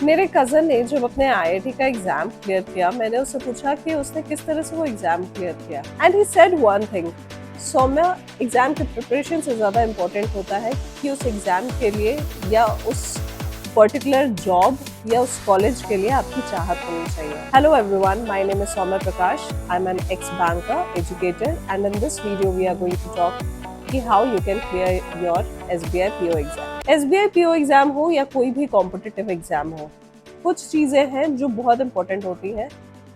मेरे कजन ने जब अपने आईआईटी का एग्जाम क्लियर किया, मैंने उससे पूछा कि उसने किस तरह से वो एग्जाम क्लियर किया, and he said one thing, Saumya, exam की प्रिपरेशन से ज्यादा इम्पोर्टेंट होता है कि उस एग्जाम के लिए या उस पर्टिकुलर जॉब या उस कॉलेज के लिए आपकी चाहत होनी चाहिए। Hello everyone, my name is Saumya Prakash. I am an ex banker, educator, and in this video we are going to talk कि how you can clear your SBI PO exam. SBI PO exam हो या कोई भी competitive exam हो, कुछ चीजें हैं जो बहुत इंपॉर्टेंट होती हैं।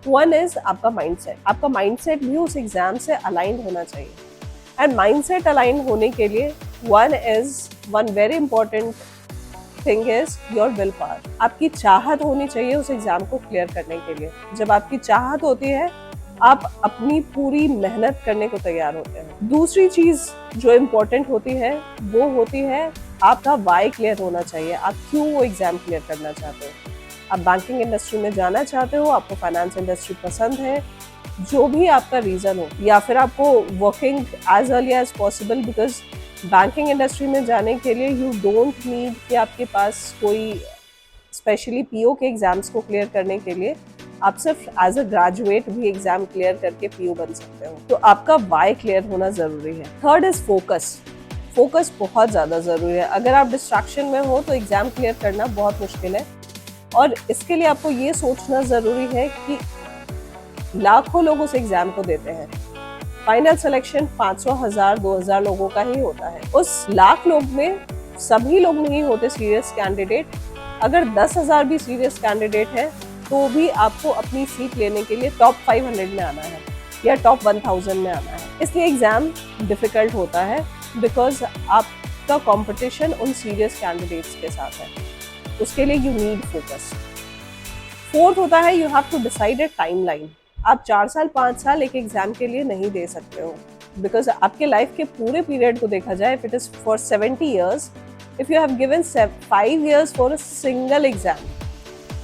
वन इज आपका माइंडसेट। आपका माइंडसेट भी उस एग्जाम से अलाइंड होना चाहिए, एंड माइंडसेट अलाइंड होने के लिए one very important thing is your will power. आपकी चाहत होनी चाहिए उस एग्जाम को क्लियर करने के लिए। जब आपकी चाहत होती है, आप अपनी पूरी मेहनत करने को तैयार होते हैं। दूसरी चीज जो इम्पोर्टेंट होती है वो होती है आपका वाई क्लियर होना चाहिए। आप क्यों वो एग्जाम क्लियर करना चाहते हो। आप बैंकिंग इंडस्ट्री में जाना चाहते हो, आपको फाइनेंस इंडस्ट्री पसंद है, जो भी आपका रीजन हो, या फिर आपको working as early as possible, because banking industry में जाने के लिए यू डोंट नीड कि आपके पास कोई स्पेशली पीओ के एग्जाम्स को क्लियर करने के लिए आप सिर्फ एज अ ग्रेजुएट भी एग्जाम क्लियर करके पीओ बन सकते हो। तो आपका वाई क्लियर होना जरूरी है। Third is focus. फोकस बहुत ज्यादा जरूरी है। अगर आप डिस्ट्रैक्शन में हो तो एग्जाम क्लियर करना बहुत मुश्किल है, और इसके लिए आपको ये सोचना जरूरी है कि लाखों लोग उस एग्जाम को देते हैं। फाइनल सिलेक्शन 500, 1000, 2000 लोगों का ही होता है। उस लाख लोग में सभी लोग नहीं होते सीरियस कैंडिडेट। अगर 10,000 भी सीरियस कैंडिडेट है तो भी आपको अपनी सीट लेने के लिए टॉप 500 में आना है या टॉप 1000 में आना है। इसलिए एग्जाम डिफिकल्ट होता है, बिकॉज आपका कंपटीशन उन सीरियस कैंडिडेट्स के साथ है। उसके लिए यू नीड फोकस। फोर्थ होता है you have to decide a timeline. आप 4 साल 5 साल एक एग्जाम के लिए नहीं दे सकते हो, बिकॉज आपके लाइफ के पूरे पीरियड को देखा जाए, if it is for 70 years, if you have given 5 years for a single exam,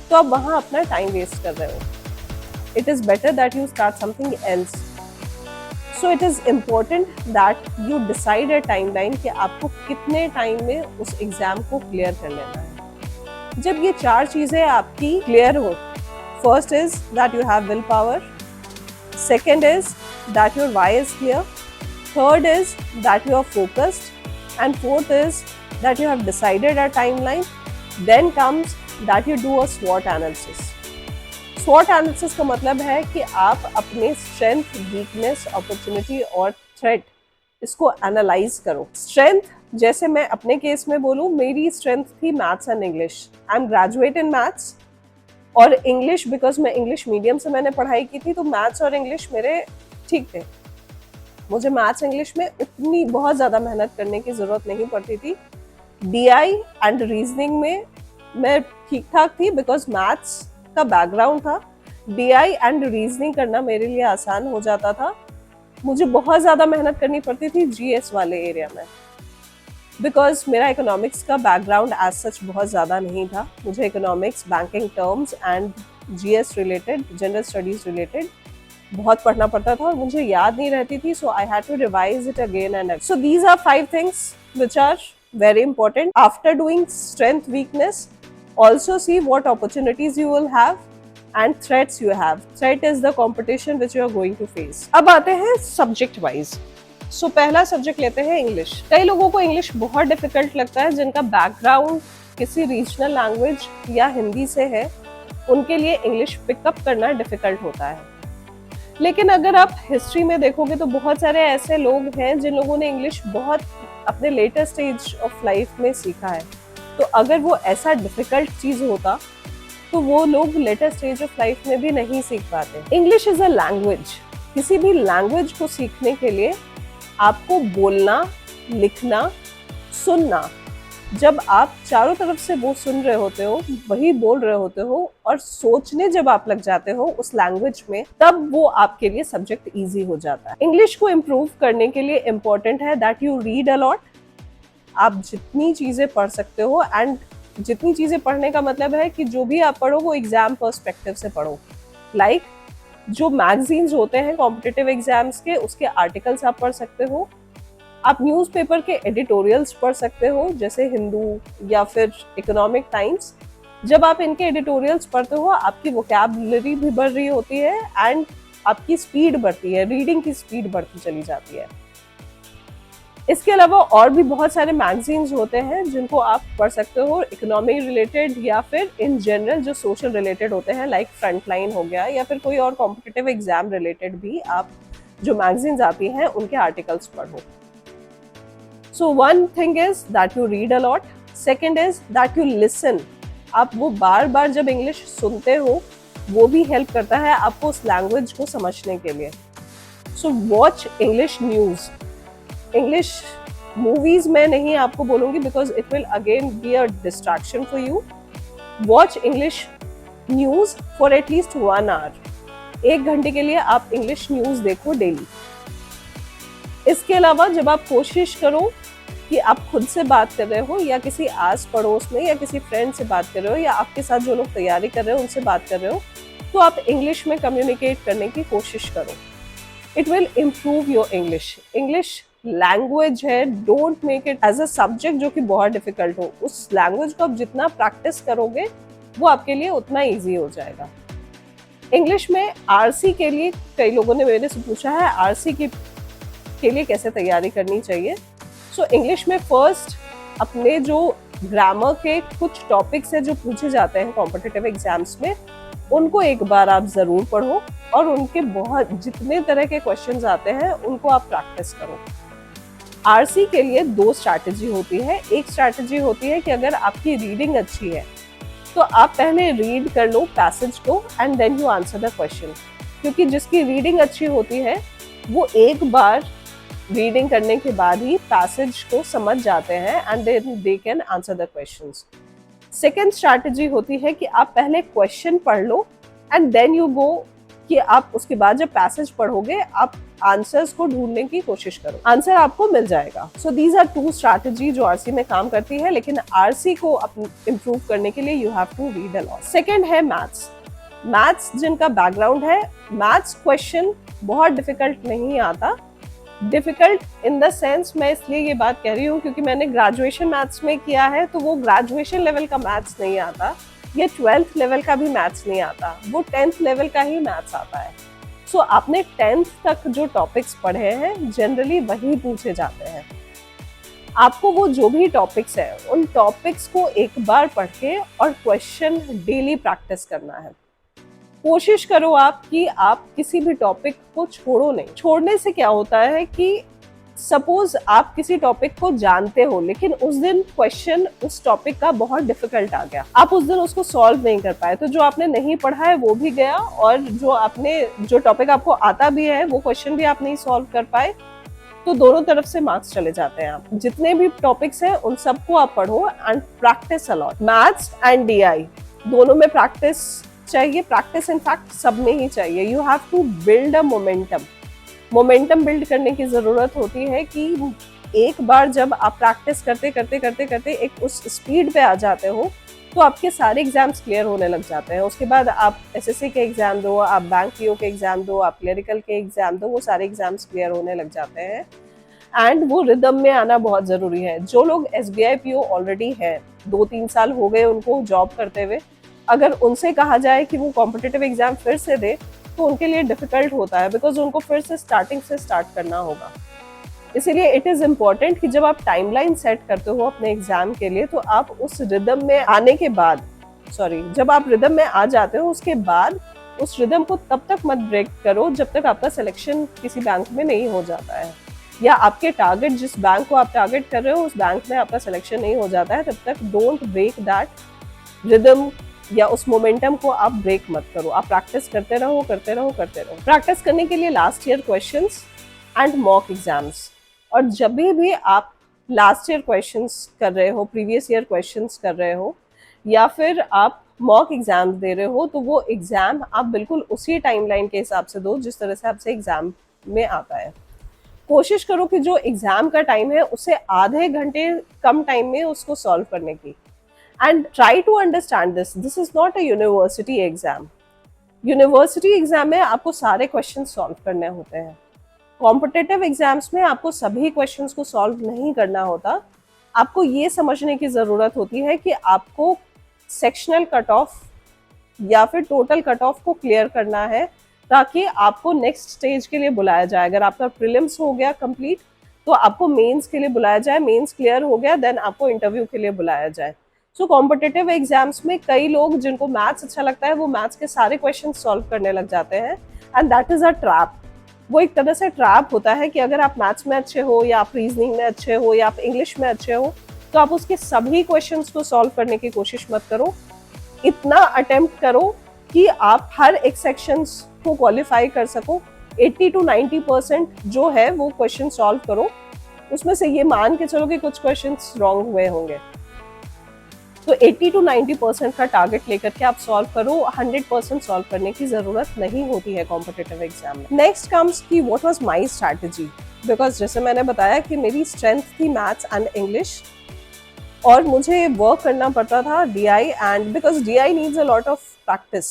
तो आप वहां अपना टाइम वेस्ट कर रहे हो। It is better that you start something else. So it is important that you decide a timeline कि आपको कितने टाइम में उस एग्जाम को क्लियर कर लेना है। जब ये 4 चीजें आपकी क्लियर हो, first is that you have willpower, second is that your why is clear, third is that you are focused, and fourth is that you have decided a timeline. Then comes that you do a SWOT analysis. SWOT analysis का मतलब है कि आप अपने strength, weakness, opportunity और threat इसको analyse करो। Strength, जैसे मैं अपने केस में बोलूँ, मेरी स्ट्रेंथ थी maths and English. I am graduate in maths और इंग्लिश, बिकॉज मैं इंग्लिश मीडियम से मैंने पढ़ाई की थी, तो मैथ्स और इंग्लिश मेरे ठीक थे। मुझे मैथ्स इंग्लिश में उतनी बहुत ज़्यादा मेहनत करने की ज़रूरत नहीं पड़ती थी। डीआई एंड रीजनिंग में मैं ठीक ठाक थी, बिकॉज मैथ्स का बैकग्राउंड था। डीआई एंड रीजनिंग करना मेरे लिए आसान हो जाता था। मुझे बहुत ज़्यादा मेहनत करनी पड़ती थी जीएस वाले एरिया में, बिकॉज मेरा इकोनॉमिक्स का बैकग्राउंड एज सच बहुत ज़्यादा नहीं था। मुझे economics, banking terms and GS related, general studies related बहुत पढ़ना पड़ता था और मुझे याद नहीं रहती थी, so I had to revise it again and again. So these are 5 things which are very important. After doing strength weakness, also see what opportunities you will have and threats you have. Threat is the competition which you are going to face. अब आते हैं subject wise. सो पहला subject लेते हैं English. कई लोगों को English बहुत डिफिकल्ट लगता है, जिनका बैकग्राउंड किसी रीजनल लैंग्वेज या हिंदी से है, उनके लिए इंग्लिश पिकअप करना डिफिकल्ट होता है। लेकिन अगर आप हिस्ट्री में देखोगे तो बहुत सारे ऐसे लोग हैं जिन लोगों ने इंग्लिश बहुत अपने लेटर स्टेज ऑफ लाइफ में सीखा है। तो अगर वो ऐसा डिफिकल्ट चीज होता तो वो लोग लेटर स्टेज ऑफ लाइफ में भी नहीं सीख पाते। English is a language. किसी भी लैंग्वेज को सीखने के लिए आपको बोलना, लिखना, सुनना, जब आप चारों तरफ से वो सुन रहे होते हो, वही बोल रहे होते हो, और सोचने जब आप लग जाते हो उस लैंग्वेज में, तब वो आपके लिए सब्जेक्ट इजी हो जाता है। इंग्लिश को इम्प्रूव करने के लिए इम्पोर्टेंट है that you read a lot. आप जितनी चीजें पढ़ सकते हो, एंड जितनी चीजें पढ़ने का मतलब है कि जो भी आप पढ़ो वो एग्जाम पर्सपेक्टिव से पढ़ो। लाइक जो मैगजीन्स होते हैं कॉम्पिटिटिव एग्जाम्स के, उसके आर्टिकल्स आप पढ़ सकते हो। आप न्यूज़पेपर के एडिटोरियल्स पढ़ सकते हो, जैसे हिंदू या फिर इकोनॉमिक टाइम्स। जब आप इनके एडिटोरियल्स पढ़ते हो आपकी वोकैबुलरी भी बढ़ रही होती है एंड आपकी स्पीड बढ़ती है, रीडिंग की स्पीड बढ़ती चली जाती है। इसके अलावा और भी बहुत सारे मैगजीन्स होते हैं जिनको आप पढ़ सकते हो, इकोनॉमी रिलेटेड या फिर इन जनरल जो सोशल रिलेटेड होते हैं, लाइक फ्रंटलाइन हो गया, या फिर कोई और कॉम्पिटिटिव एग्जाम रिलेटेड भी आप जो मैगजीन्स आती हैं उनके आर्टिकल्स पढ़ो। So one thing is that you read a lot, second is that you listen. आप वो बार बार जब इंग्लिश सुनते हो वो भी हेल्प करता है आपको उस लैंग्वेज को समझने के लिए। So watch English news. English movies में नहीं आपको बोलूंगी because it will again be a distraction for you. Watch English news for at least 1 hour. 1 घंटे के लिए आप इंग्लिश न्यूज देखो डेली। इसके अलावा जब आप कोशिश करो कि आप खुद से बात कर रहे हो या किसी आस पड़ोस में या किसी फ्रेंड से बात कर रहे हो या आपके साथ जो लोग तैयारी कर रहे हो उनसे बात कर रहे हो, तो आप इंग्लिश में कम्युनिकेट करने की कोशिश करो। It will improve your English. English language है, don't make it as a subject जो कि बहुत डिफिकल्ट हो। उस लैंग्वेज को आप जितना प्रैक्टिस करोगे वो आपके लिए उतना ईजी हो जाएगा। इंग्लिश में आरसी के लिए कई लोगों ने मेरे से पूछा है आरसी के लिए कैसे तैयारी करनी चाहिए। सो इंग्लिश में फर्स्ट अपने जो ग्रामर के कुछ टॉपिक्स है जो पूछे जाते हैं कॉम्पिटिटिव एग्जाम्स में, उनको एक बार आप जरूर पढ़ो और उनके बहुत जितने तरह के क्वेश्चंस आते हैं उनको आप प्रैक्टिस करो। आरसी के लिए 2 स्ट्रैटेजी होती है। एक स्ट्रैटेजी होती है कि अगर आपकी रीडिंग अच्छी है तो आप पहले रीड कर लो पैसेज को and then you answer the question, क्योंकि जिसकी रीडिंग अच्छी होती है वो एक बार रीडिंग करने के बाद ही पैसेज को समझ जाते हैं and then they can answer the questions. Second strategy होती है कि आप पहले क्वेश्चन पढ़ लो एंड देन यू गो कि आप उसके बाद जब पैसेज पढ़ोगे आप आंसर्स को ढूंढने की कोशिश करो, आंसर आपको मिल जाएगा। सो दीज आर 2 स्ट्रैटेजी जो आरसी में काम करती है, लेकिन आरसी को इम्प्रूव करने के लिए you have to read a lot. Second है मैथ्स। मैथ्स जिनका बैकग्राउंड है, मैथ्स क्वेश्चन बहुत डिफिकल्ट नहीं आता। डिफिकल्ट इन द सेंस मैं इसलिए ये बात कह रही हूँ क्योंकि मैंने ग्रेजुएशन मैथ्स में किया है, तो वो ग्रेजुएशन लेवल का मैथ्स नहीं आता, ये 12th लेवल का भी मैथ्स नहीं आता, वो 10th लेवल का ही मैथ्स आता है। सो आपने 10th तक जो टॉपिक्स पढ़े हैं जनरली वही पूछे जाते हैं। आपको वो जो भी टॉपिक्स है उन टॉपिक्स को एक बार पढ़ के और क्वेश्चन डेली प्रैक्टिस करना है। कोशिश करो आप कि आप किसी भी टॉपिक को छोड़ो नहीं। छोड़ने से क्या होता है कि सपोज आप किसी टॉपिक को जानते हो लेकिन उस दिन क्वेश्चन उस टॉपिक का बहुत डिफिकल्ट आ गया, आप उस दिन उसको सॉल्व नहीं कर पाए, तो जो आपने नहीं पढ़ा है वो भी गया और जो टॉपिक आपको आता भी है वो क्वेश्चन भी आप नहीं सॉल्व कर पाए, तो दोनों तरफ से मार्क्स चले जाते हैं। आप जितने भी टॉपिक्स हैं उन सबको आप पढ़ो and practice a lot. Maths and DI दोनों में प्रैक्टिस चाहिए। प्रैक्टिस इनफैक्ट सब में ही चाहिए। You have to build a momentum build करने की जरूरत होती है कि एक बार जब आप प्रैक्टिस करते करते करते करते एक उस स्पीड पे आ जाते हो तो आपके सारे एग्जाम्स क्लियर होने लग जाते हैं। उसके बाद आप एसएससी के एग्जाम दो, आप बैंक पीओ के एग्जाम दो, आप क्लरिकल के एग्जाम दो, वो सारे एग्जाम्स क्लियर होने लग जाते हैं एंड वो रिदम में आना बहुत जरूरी है। जो लोग एसबीआई पीओ ऑलरेडी है, 2-3 साल हो गए उनको जॉब करते हुए, अगर उनसे कहा जाए कि वो कॉम्पिटिटिव एग्जाम फिर से दे तो उनके लिए डिफिकल्ट होता है बिकॉज उनको फिर से स्टार्टिंग से स्टार्ट करना होगा। इसीलिए इट इज इम्पोर्टेंट कि जब आप टाइमलाइन सेट करते हो अपने एग्जाम के लिए तो आप उस रिदम में आने के बाद जब आप रिदम में आ जाते हो उसके बाद उस रिदम को तब तक मत ब्रेक करो जब तक आपका सिलेक्शन किसी बैंक में नहीं हो जाता है, या आपके टारगेट जिस बैंक को आप टारगेट कर रहे हो उस बैंक में आपका सिलेक्शन नहीं हो जाता है, तब तक डोंट ब्रेक दैट रिदम या उस मोमेंटम को आप ब्रेक मत करो। आप प्रैक्टिस करते रहो। प्रैक्टिस करने के लिए last year questions and mock exams, और जब भी आप लास्ट ईयर क्वेश्चंस कर रहे हो, प्रीवियस ईयर क्वेश्चंस कर रहे हो या फिर आप मॉक एग्जाम दे रहे हो, तो वो एग्जाम आप बिल्कुल उसी टाइमलाइन के हिसाब से दो जिस तरह से आपसे एग्जाम में आता है। कोशिश करो कि जो एग्जाम का टाइम है उससे आधे घंटे कम टाइम में उसको सॉल्व करने की। And try to understand this. This is not a university exam. University exam में आपको सारे क्वेश्चन सॉल्व करने होते हैं। कॉम्पिटिटिव एग्जाम्स में आपको सभी क्वेश्चंस को सॉल्व नहीं करना होता। आपको ये समझने की ज़रूरत होती है कि आपको सेक्शनल कट ऑफ या फिर टोटल कट ऑफ को क्लियर करना है, ताकि आपको नेक्स्ट स्टेज के लिए बुलाया जाए। अगर आपका प्रीलिम्स हो गया कंप्लीट तो आपको मेंस के लिए बुलाया जाए, मेंस क्लियर हो गया देन आपको इंटरव्यू के लिए बुलाया जाए। सो कॉम्पिटिटिव एग्जाम्स में कई लोग जिनको मैथ्स अच्छा लगता है वो मैथ्स के सारे क्वेश्चन सॉल्व करने लग जाते हैं, and that is a trap. वो एक तरह से ट्रैप होता है कि अगर आप मैथ्स में अच्छे हो या आप रीजनिंग में अच्छे हो या आप इंग्लिश में अच्छे हो तो आप उसके सभी क्वेश्चंस को सॉल्व करने की कोशिश मत करो। इतना अटेम्प्ट करो कि आप हर एक सेक्शंस को क्वालिफाई कर सको। 80 to 90% जो है वो क्वेश्चन सॉल्व करो। उसमें से ये मान के चलो कि कुछ क्वेश्चंस रॉन्ग हुए होंगे, तो 80 to 90% का टारगेट लेकर के आप सॉल्व करो। 100% सॉल्व करने की जरूरत नहीं होती है कॉम्पिटिटिव एग्जाम में। नेक्स्ट कम्स की what was my strategy, because जैसे मैंने बताया कि मेरी स्ट्रेंथ थी मैथ्स एंड इंग्लिश, और मुझे वर्क करना पड़ता था DI, and because DI needs a lot of practice,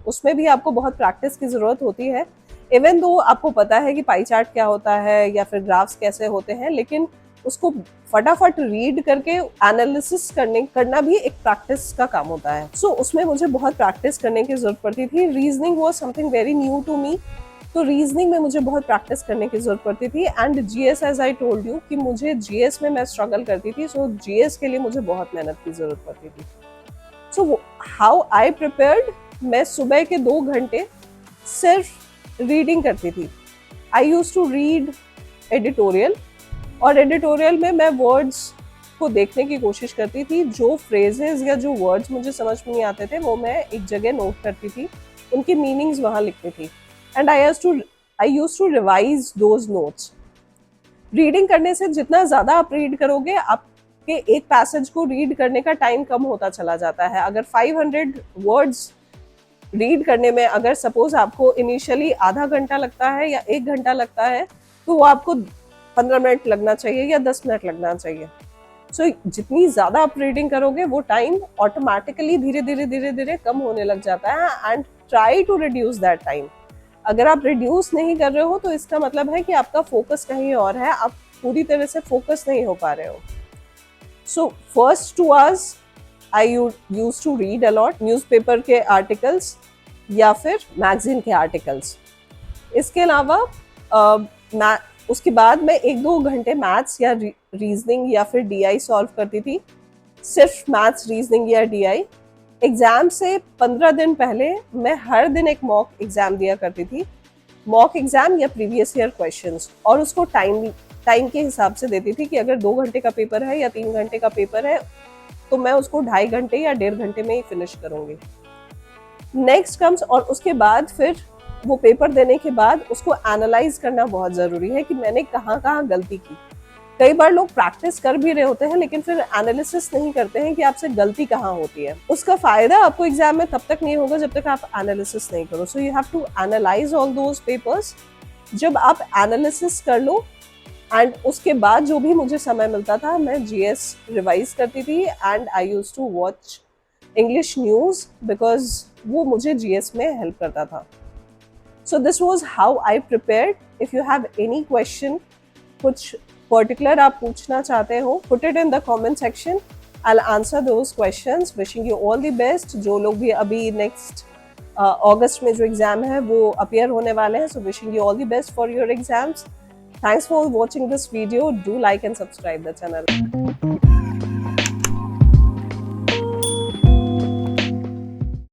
उसमें भी आपको बहुत प्रैक्टिस की जरूरत होती है। इवन दो आपको पता है कि पाई चार्ट क्या होता है या फिर ग्राफ्स कैसे होते हैं, लेकिन उसको फटाफट रीड करके एनालिसिस करना भी एक प्रैक्टिस का काम होता है। सो उसमें मुझे बहुत प्रैक्टिस करने की जरूरत पड़ती थी। Reasoning was something very new to me, तो रीजनिंग में मुझे बहुत प्रैक्टिस करने की जरूरत पड़ती थी। And GS, as I told you कि मुझे जीएस में मैं स्ट्रगल करती थी, सो जीएस के लिए मुझे बहुत मेहनत की जरूरत पड़ती थी। सो हाउ आई प्रिपेयर्ड, मैं सुबह के 2 घंटे सिर्फ रीडिंग करती थी। आई यूज टू रीड एडिटोरियल, और एडिटोरियल में मैं वर्ड्स को देखने की कोशिश करती थी। जो फ्रेजेस या जो वर्ड्स मुझे समझ में नहीं आते थे वो मैं एक जगह नोट करती थी, उनकी मीनिंग्स वहां लिखती थी, and I use to revise those notes. Reading करने से जितना ज्यादा आप रीड करोगे, आपके एक पैसेज को रीड करने का टाइम कम होता चला जाता है। अगर 500 वर्ड्स रीड करने में अगर सपोज आपको इनिशियली आधा घंटा लगता है या 1 घंटा लगता है, तो वो आपको 15 मिनट लगना चाहिए या 10 मिनट लगना चाहिए। सो जितनी ज्यादा आप रीडिंग करोगे वो टाइम ऑटोमेटिकली धीरे धीरे धीरे धीरे कम होने लग जाता है, and try to reduce that time. अगर आप रिड्यूस नहीं कर रहे हो तो इसका मतलब है कि आपका फोकस कहीं और है, आप पूरी तरह से फोकस नहीं हो पा रहे हो। So first 2 hours I use to read a lot, newspaper के आर्टिकल्स या फिर मैगजीन के आर्टिकल्स। इसके अलावा उसके बाद मैं 1-2 घंटे मैथ्स या रीजनिंग या फिर डीआई सॉल्व करती थी, सिर्फ मैथ्स, रीजनिंग या डीआई। एग्जाम से 15 दिन पहले मैं हर दिन एक मॉक एग्जाम दिया करती थी, मॉक एग्जाम या प्रीवियस ईयर क्वेश्चंस, और उसको टाइम के हिसाब से देती थी कि अगर 2 घंटे का पेपर है या 3 घंटे का पेपर है तो मैं उसको 2.5 घंटे या 1.5 घंटे में ही फिनिश करूंगी। नेक्स्ट कम्स, और उसके बाद फिर वो पेपर देने के बाद उसको एनालाइज करना बहुत जरूरी है कि मैंने कहाँ कहाँ गलती की। कई बार लोग प्रैक्टिस कर भी रहे होते हैं लेकिन फिर एनालिसिस नहीं करते हैं कि आपसे गलती कहाँ होती है। उसका फायदा आपको एग्जाम में तब तक नहीं होगा जब तक आप एनालिसिस नहीं करो। So you have to analyse all those papers. जब आप एनालिसिस कर लो, एंड उसके बाद जो भी मुझे समय मिलता था मैं जीएस रिवाइज करती थी, and I use to watch English news because वो मुझे जीएस में हेल्प करता था। So this was how I prepared. If you have any question, कुछ पर्टिकुलर आप पूछना चाहते हो, put it in the comment section, I will answer those questions. Wishing you all the best. जो लोग भी अभी नेक्स्ट अगस्त में जो एग्जाम है वो अपीयर होने वाले हैं, so wishing you all the best for your exams. Thanks for watching this video. Do like and subscribe the channel.